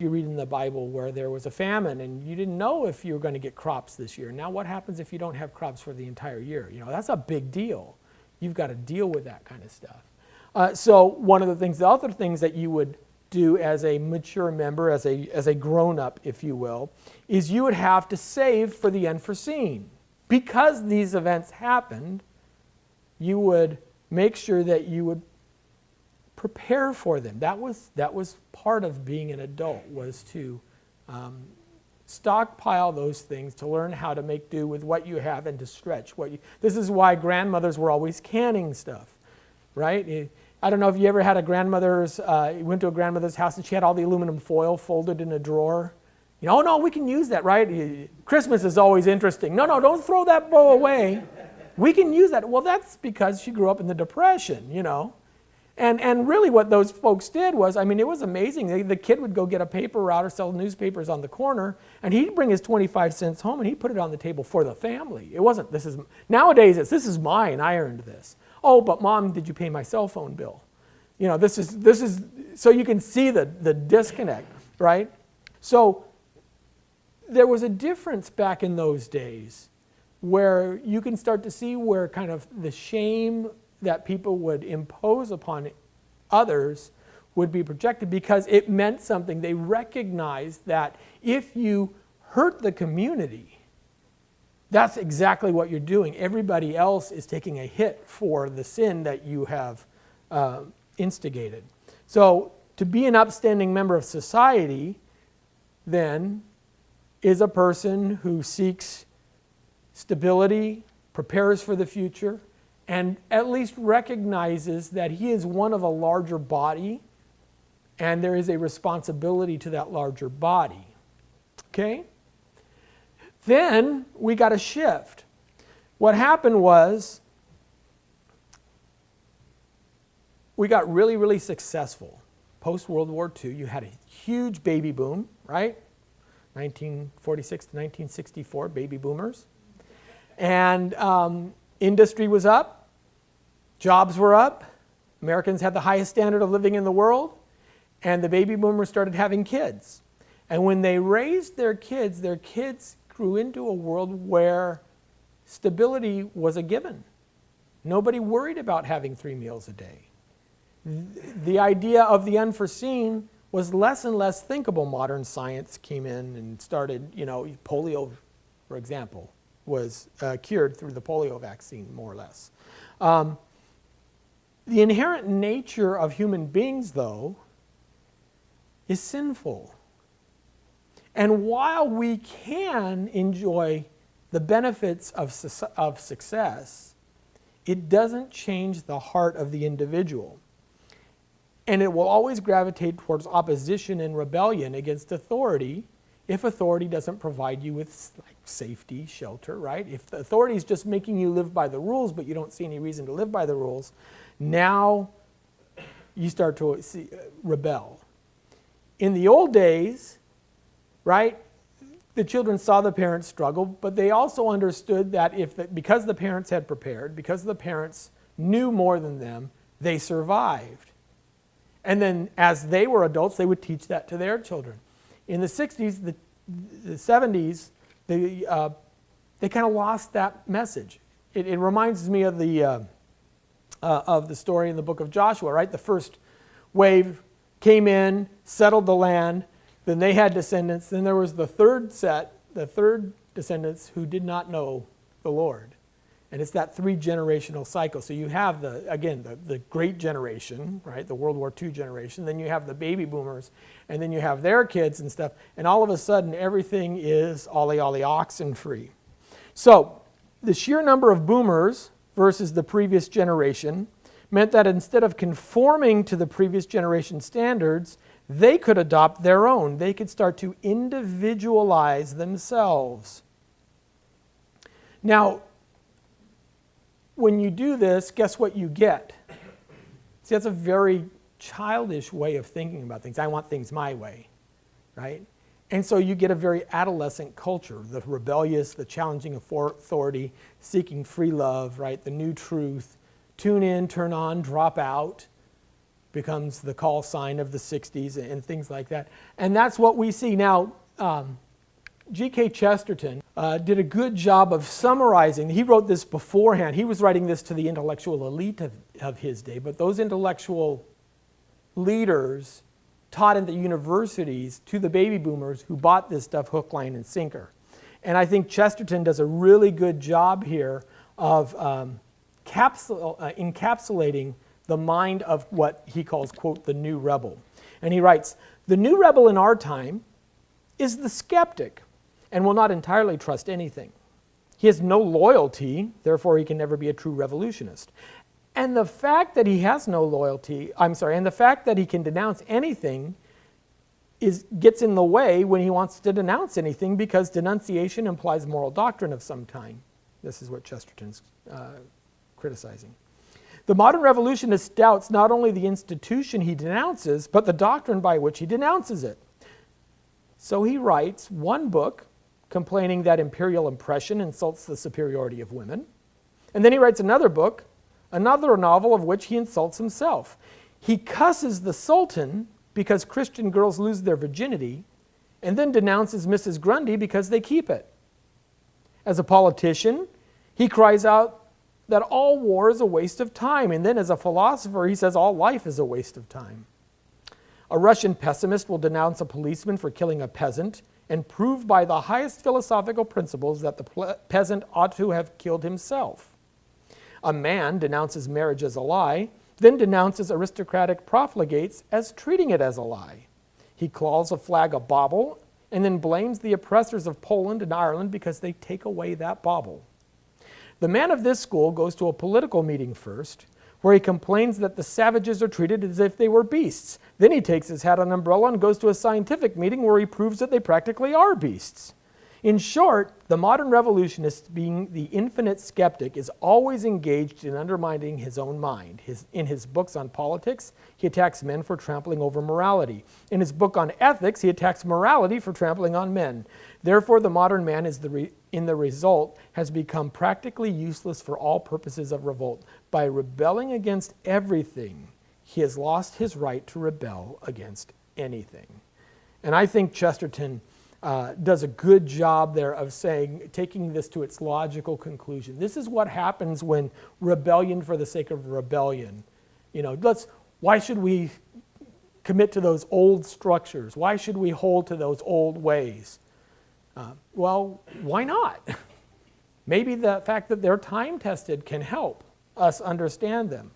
you read in the Bible where there was a famine and you didn't know if you were going to get crops this year. Now what happens if you don't have crops for the entire year? You know, that's a big deal. You've got to deal with that kind of stuff. So one of the other things that you would do as a mature member, as a grown-up, if you will, is you would have to save for the unforeseen. Because these events happened, you would make sure that you would prepare for them. That was part of being an adult, was to stockpile those things, to learn how to make do with what you have and to stretch what you. This is why grandmothers were always canning stuff, right? I don't know if you ever had you went to a grandmother's house and she had all the aluminum foil folded in a drawer. You know, oh no, we can use that, right? Christmas is always interesting. No, don't throw that bowl away. We can use that. Well, that's because she grew up in the Depression, you know. And really what those folks did was, I mean, it was amazing. The kid would go get a paper route or sell newspapers on the corner, and he'd bring his 25 cents home and he'd put it on the table for the family. It wasn't, nowadays it's, this is mine, I earned this. Oh, but Mom, did you pay my cell phone bill? You know, this is so you can see the disconnect, right? So there was a difference back in those days where you can start to see where kind of the shame that people would impose upon others would be projected because it meant something. They recognized that if you hurt the community, that's exactly what you're doing. Everybody else is taking a hit for the sin that you have instigated. So to be an upstanding member of society, then, is a person who seeks stability, prepares for the future, and at least recognizes that he is one of a larger body and there is a responsibility to that larger body. Okay? Then we got a shift. What happened was we got really, really successful. Post-World War II, you had a huge baby boom, right? 1946 to 1964, baby boomers. And industry was up. Jobs were up. Americans had the highest standard of living in the world. And the baby boomers started having kids. And when they raised their kids grew into a world where stability was a given. Nobody worried about having 3 meals a day. The idea of the unforeseen was less and less thinkable. Modern science came in and started, you know, polio, for example, was cured through the polio vaccine, more or less. The inherent nature of human beings, though, is sinful. And while we can enjoy the benefits of success, it doesn't change the heart of the individual. And it will always gravitate towards opposition and rebellion against authority if authority doesn't provide you with like safety, shelter, right? If the authority is just making you live by the rules, but you don't see any reason to live by the rules, now you start to rebel. In the old days, right, the children saw the parents struggle, but they also understood that because the parents had prepared, because the parents knew more than them, they survived. And then as they were adults, they would teach that to their children. In the 60s, the 70s, they kind of lost that message. It reminds me of the story in the book of Joshua, right? The first wave came in, settled the land, then they had descendants. Then there was the third descendants who did not know the Lord. And it's that 3-generational cycle. So you have the great generation, right? The World War II generation. Then you have the baby boomers, and then you have their kids and stuff. And all of a sudden, everything is ollie oxen free. So the sheer number of boomers versus the previous generation meant that instead of conforming to the previous generation standards, they could adopt their own. They could start to individualize themselves. Now, when you do this, guess what you get? See, that's a very childish way of thinking about things. I want things my way, right? And so you get a very adolescent culture, the rebellious, the challenging authority, seeking free love, right? The new truth, tune in, turn on, drop out. becomes the call sign of the 60s and things like that. And that's what we see now. G.K. Chesterton did a good job of summarizing. He wrote this beforehand. He was writing this to the intellectual elite of his day, but those intellectual leaders taught in the universities to the baby boomers who bought this stuff hook, line, and sinker. And I think Chesterton does a really good job here of encapsulating the mind of what he calls, quote, the new rebel. And he writes, "The new rebel in our time is the skeptic and will not entirely trust anything. He has no loyalty, therefore he can never be a true revolutionist. And the fact that he has no loyalty, and the fact that he can denounce anything gets in the way when he wants to denounce anything, because denunciation implies moral doctrine of some kind." This is what Chesterton's criticizing. "The modern revolutionist doubts not only the institution he denounces, but the doctrine by which he denounces it. So he writes one book complaining that imperial oppression insults the superiority of women. And then he writes another book, another novel of which he insults himself. He cusses the Sultan because Christian girls lose their virginity, and then denounces Mrs. Grundy because they keep it. As a politician, he cries out that all war is a waste of time, and then as a philosopher, he says all life is a waste of time. A Russian pessimist will denounce a policeman for killing a peasant and prove by the highest philosophical principles that the peasant ought to have killed himself. A man denounces marriage as a lie, then denounces aristocratic profligates as treating it as a lie. He calls a flag a bauble, and then blames the oppressors of Poland and Ireland because they take away that bauble. The man of this school goes to a political meeting first, where he complains that the savages are treated as if they were beasts. Then he takes his hat and umbrella and goes to a scientific meeting where he proves that they practically are beasts. In short, the modern revolutionist, being the infinite skeptic, is always engaged in undermining his own mind. In his books on politics, he attacks men for trampling over morality. In his book on ethics, he attacks morality for trampling on men. Therefore, the modern man in the result has become practically useless for all purposes of revolt. By rebelling against everything, he has lost his right to rebel against anything." And I think Chesterton does a good job there of taking this to its logical conclusion. This is what happens when rebellion for the sake of rebellion. Why should we commit to those old structures? Why should we hold to those old ways? Well, why not? Maybe the fact that they're time-tested can help us understand them.